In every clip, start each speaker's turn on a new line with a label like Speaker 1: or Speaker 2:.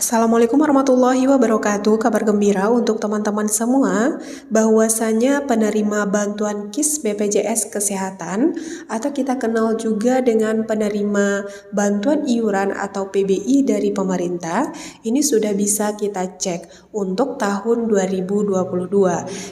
Speaker 1: Assalamualaikum warahmatullahi wabarakatuh. Kabar gembira untuk teman-teman semua bahwasanya penerima bantuan KIS BPJS Kesehatan atau kita kenal juga dengan penerima bantuan iuran atau PBI dari pemerintah ini sudah bisa kita cek untuk tahun 2022.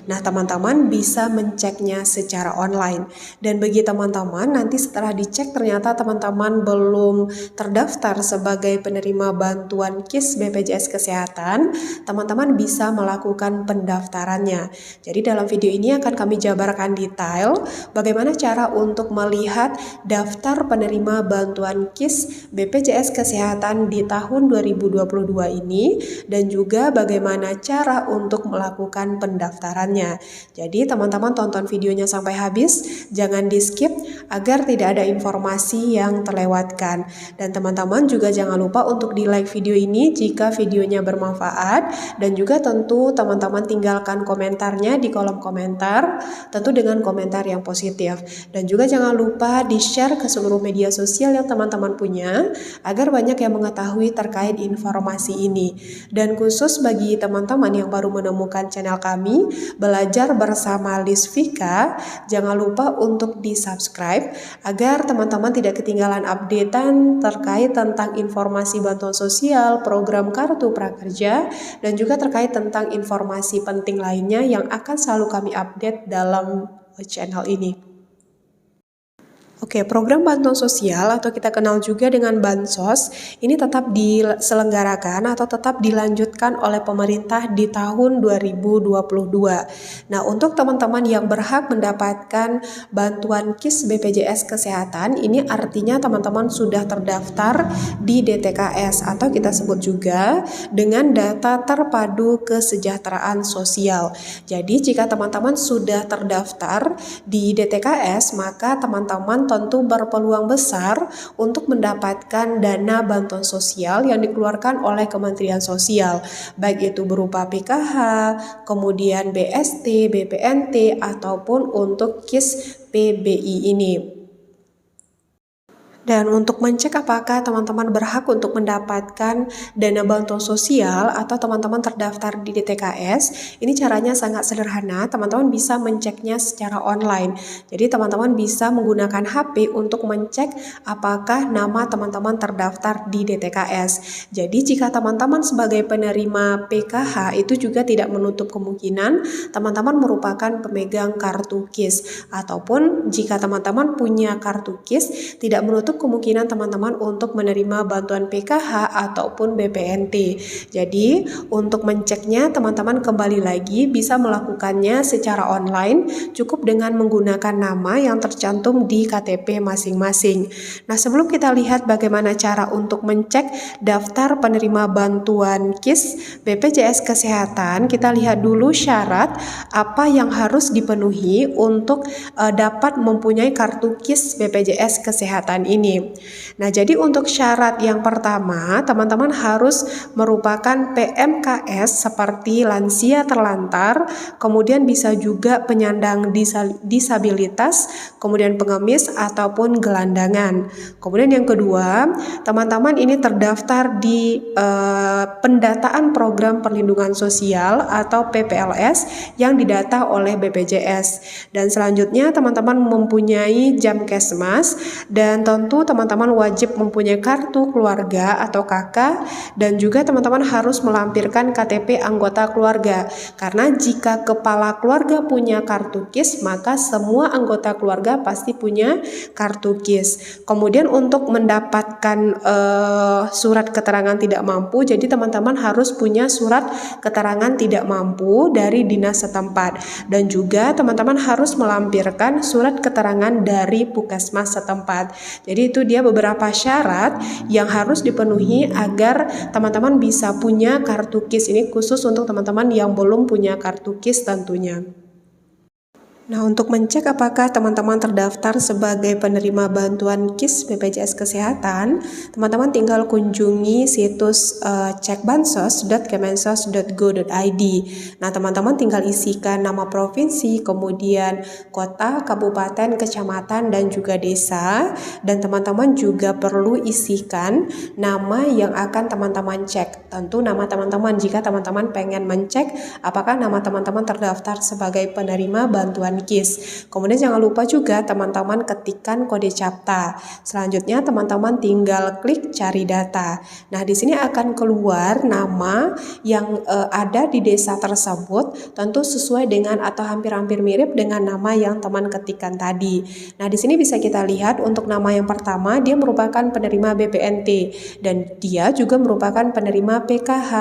Speaker 1: Nah, teman-teman bisa menceknya secara online. Dan bagi teman-teman nanti setelah dicek ternyata teman-teman belum terdaftar sebagai penerima bantuan KIS BPJS Kesehatan, teman-teman bisa melakukan pendaftarannya. Jadi dalam video ini akan kami jabarkan detail bagaimana cara untuk melihat daftar penerima bantuan KIS BPJS Kesehatan di tahun 2022 ini dan juga bagaimana cara untuk melakukan pendaftarannya. Jadi teman-teman tonton videonya sampai habis, jangan di skip agar tidak ada informasi yang terlewatkan. Dan teman-teman juga jangan lupa untuk di like video ini jika videonya bermanfaat, dan juga tentu teman-teman tinggalkan komentarnya di kolom komentar, tentu dengan komentar yang positif. Dan juga jangan lupa di share ke seluruh media sosial yang teman-teman punya agar banyak yang mengetahui terkait informasi ini. Dan khusus bagi teman-teman yang baru menemukan channel kami Belajar Bersama Lisvika, jangan lupa untuk di subscribe agar teman-teman tidak ketinggalan updatean terkait tentang informasi bantuan sosial, program kartu prakerja, dan juga terkait tentang informasi penting lainnya yang akan selalu kami update dalam channel ini. Oke, program bantuan sosial atau kita kenal juga dengan Bansos ini tetap diselenggarakan atau tetap dilanjutkan oleh pemerintah di tahun 2022. Nah, untuk teman-teman yang berhak mendapatkan bantuan KIS BPJS Kesehatan, ini artinya teman-teman sudah terdaftar di DTKS atau kita sebut juga dengan Data Terpadu Kesejahteraan Sosial. Jadi, jika teman-teman sudah terdaftar di DTKS, maka teman-teman tentu berpeluang besar untuk mendapatkan dana bantuan sosial yang dikeluarkan oleh Kementerian Sosial, baik itu berupa PKH, kemudian BST, BPNT, ataupun untuk KIS PBI ini. Dan untuk mencek apakah teman-teman berhak untuk mendapatkan dana bantuan sosial atau teman-teman terdaftar di DTKS, ini caranya sangat sederhana. Teman-teman bisa menceknya secara online. Jadi teman-teman bisa menggunakan HP untuk mencek apakah nama teman-teman terdaftar di DTKS. Jadi jika teman-teman sebagai penerima PKH itu juga tidak menutup kemungkinan teman-teman merupakan pemegang kartu KIS, ataupun jika teman-teman punya kartu KIS tidak menutup kemungkinan teman-teman untuk menerima bantuan PKH ataupun BPNT. Jadi untuk menceknya teman-teman kembali lagi bisa melakukannya secara online, cukup dengan menggunakan nama yang tercantum di KTP masing-masing. Nah, sebelum kita lihat bagaimana cara untuk mencek daftar penerima bantuan KIS BPJS Kesehatan, kita lihat dulu syarat apa yang harus dipenuhi untuk dapat mempunyai kartu KIS BPJS Kesehatan ini. Nah, jadi untuk syarat yang pertama, teman-teman harus merupakan PMKS seperti lansia terlantar, kemudian bisa juga penyandang disabilitas, kemudian pengemis ataupun gelandangan. Kemudian yang kedua, teman-teman ini terdaftar di pendataan program perlindungan sosial atau PPLS yang didata oleh BPJS. Dan selanjutnya teman-teman mempunyai Jamkesmas, dan tentu teman-teman wajib mempunyai kartu keluarga atau KK, dan juga teman-teman harus melampirkan KTP anggota keluarga, karena jika kepala keluarga punya kartu KIS maka semua anggota keluarga pasti punya kartu KIS. Kemudian untuk mendapatkan surat keterangan tidak mampu, jadi teman-teman harus punya surat keterangan tidak mampu dari dinas setempat, dan juga teman-teman harus melampirkan surat keterangan dari puskesmas setempat. Jadi itu dia beberapa syarat yang harus dipenuhi agar teman-teman bisa punya kartu KIS. Ini khusus untuk teman-teman yang belum punya kartu KIS tentunya. Nah, untuk mencek apakah teman-teman terdaftar sebagai penerima bantuan KIS BPJS Kesehatan, teman-teman tinggal kunjungi situs cekbansos.kemensos.go.id. Nah, teman-teman tinggal isikan nama provinsi, kemudian kota, kabupaten, kecamatan, dan juga desa. Dan teman-teman juga perlu isikan nama yang akan teman-teman cek. Tentu nama teman-teman jika teman-teman pengen mencek apakah nama teman-teman terdaftar sebagai penerima bantuan KIS. Kemudian jangan lupa juga teman-teman ketikkan kode CAPTA. Selanjutnya teman-teman tinggal klik cari data. Nah, di sini akan keluar nama yang ada di desa tersebut, tentu sesuai dengan atau hampir-hampir mirip dengan nama yang teman ketikkan tadi. Nah, di sini bisa kita lihat untuk nama yang pertama dia merupakan penerima BPNT dan dia juga merupakan penerima PKH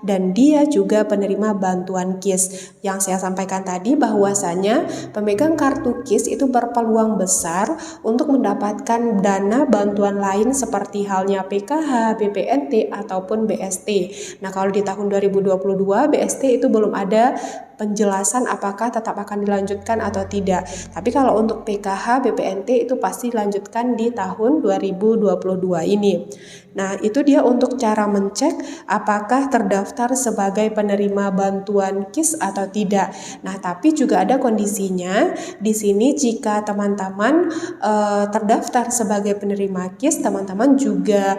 Speaker 1: dan dia juga penerima bantuan KIS. Yang saya sampaikan tadi bahwasanya pemegang kartu KIS itu berpeluang besar untuk mendapatkan dana bantuan lain seperti halnya PKH, BPNT ataupun BST. Nah, kalau di tahun 2022 BST itu belum ada penjelasan apakah tetap akan dilanjutkan atau tidak. Tapi kalau untuk PKH, BPNT itu pasti dilanjutkan di tahun 2022 ini. Nah, itu dia untuk cara mencek apakah terdaftar sebagai penerima bantuan KIS atau tidak. Nah, tapi juga ada kondisinya. Di sini jika teman-teman terdaftar sebagai penerima KIS, teman-teman juga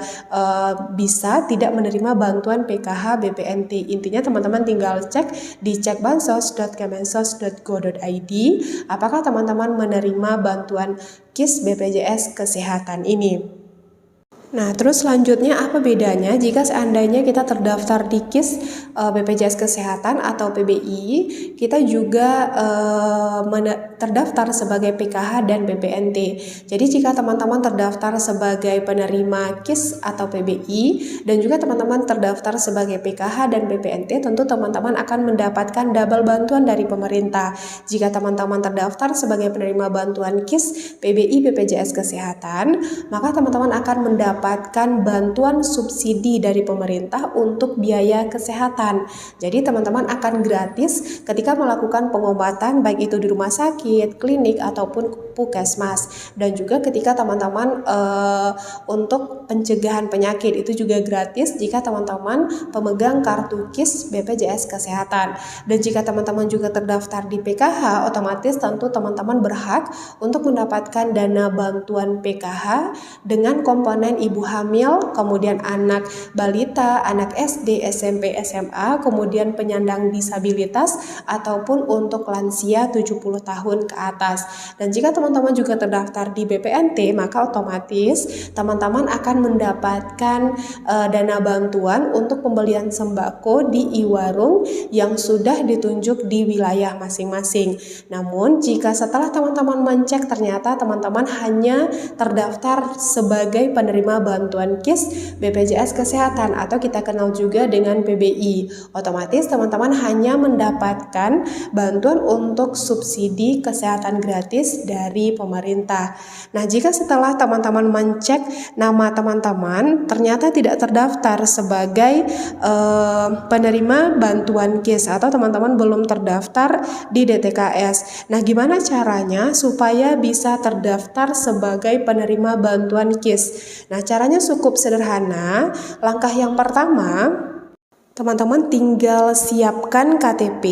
Speaker 1: bisa tidak menerima bantuan PKH, BPNT. Intinya teman-teman tinggal cek di cekbansos.kemensos.go.id apakah teman-teman menerima bantuan KIS BPJS Kesehatan ini. Nah, terus selanjutnya apa bedanya jika seandainya kita terdaftar di KIS BPJS Kesehatan atau PBI, kita juga terdaftar sebagai PKH dan BPNT. Jadi jika teman-teman terdaftar sebagai penerima KIS atau PBI dan juga teman-teman terdaftar sebagai PKH dan BPNT, tentu teman-teman akan mendapatkan double bantuan dari pemerintah. Jika teman-teman terdaftar sebagai penerima bantuan KIS PBI BPJS Kesehatan, maka teman-teman akan mendapatkan bantuan subsidi dari pemerintah untuk biaya kesehatan. Jadi teman-teman akan gratis ketika melakukan pengobatan baik itu di rumah sakit, klinik ataupun puskesmas. Dan juga ketika teman-teman untuk pencegahan penyakit itu juga gratis jika teman-teman pemegang kartu KIS BPJS Kesehatan. Dan jika teman-teman juga terdaftar di PKH, otomatis tentu teman-teman berhak untuk mendapatkan dana bantuan PKH dengan komponen ibu hamil, kemudian anak balita, anak SD, SMP, SMA, kemudian penyandang disabilitas ataupun untuk lansia 70 tahun ke atas. Dan jika teman-teman juga terdaftar di BPNT, maka otomatis teman-teman akan mendapatkan dana bantuan untuk pembelian sembako di e-warung yang sudah ditunjuk di wilayah masing-masing. Namun jika setelah teman-teman mencek ternyata teman-teman hanya terdaftar sebagai penerima bantuan KIS BPJS Kesehatan atau kita kenal juga dengan PBI, otomatis teman-teman hanya mendapatkan bantuan untuk subsidi kesehatan gratis dari pemerintah. Nah, jika setelah teman-teman mencek nama teman-teman ternyata tidak terdaftar sebagai penerima bantuan KIS atau teman-teman belum terdaftar di DTKS. Nah, gimana caranya supaya bisa terdaftar sebagai penerima bantuan KIS? Nah, caranya cukup sederhana. Langkah yang pertama, teman-teman tinggal siapkan KTP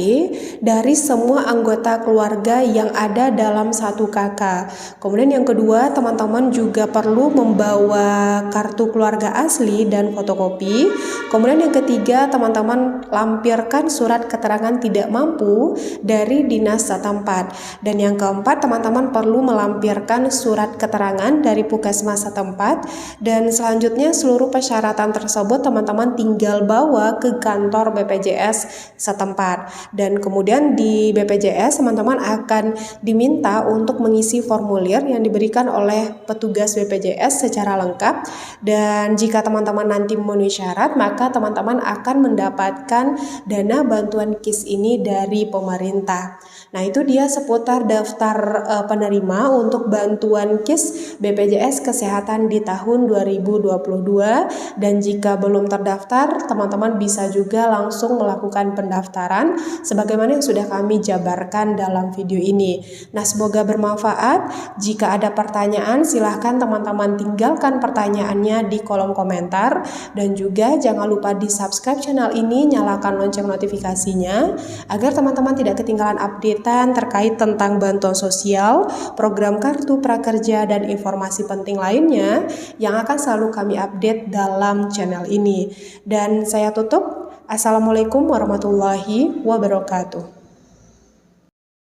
Speaker 1: dari semua anggota keluarga yang ada dalam satu kakak. Kemudian yang kedua, teman-teman juga perlu membawa kartu keluarga asli dan fotokopi. Kemudian yang ketiga, teman-teman lampirkan surat keterangan tidak mampu dari dinas setempat. Dan yang keempat, teman-teman perlu melampirkan surat keterangan dari puskesmas setempat. Dan selanjutnya seluruh persyaratan tersebut teman-teman tinggal bawa ke kantor BPJS setempat. Dan kemudian di BPJS teman-teman akan diminta untuk mengisi formulir yang diberikan oleh petugas BPJS secara lengkap. Dan jika teman-teman nanti memenuhi syarat, maka teman-teman akan mendapatkan dana bantuan KIS ini dari pemerintah. Nah, itu dia seputar daftar penerima untuk bantuan KIS BPJS Kesehatan di tahun 2022. Dan jika belum terdaftar, teman-teman bisa bisa juga langsung melakukan pendaftaran sebagaimana yang sudah kami jabarkan dalam video ini. Nah, semoga bermanfaat. Jika ada pertanyaan, silahkan teman-teman tinggalkan pertanyaannya di kolom komentar, dan juga jangan lupa di subscribe channel ini, nyalakan lonceng notifikasinya agar teman-teman tidak ketinggalan updatean terkait tentang bantuan sosial, program kartu prakerja, dan informasi penting lainnya yang akan selalu kami update dalam channel ini. Dan saya tutup. Assalamualaikum warahmatullahi wabarakatuh.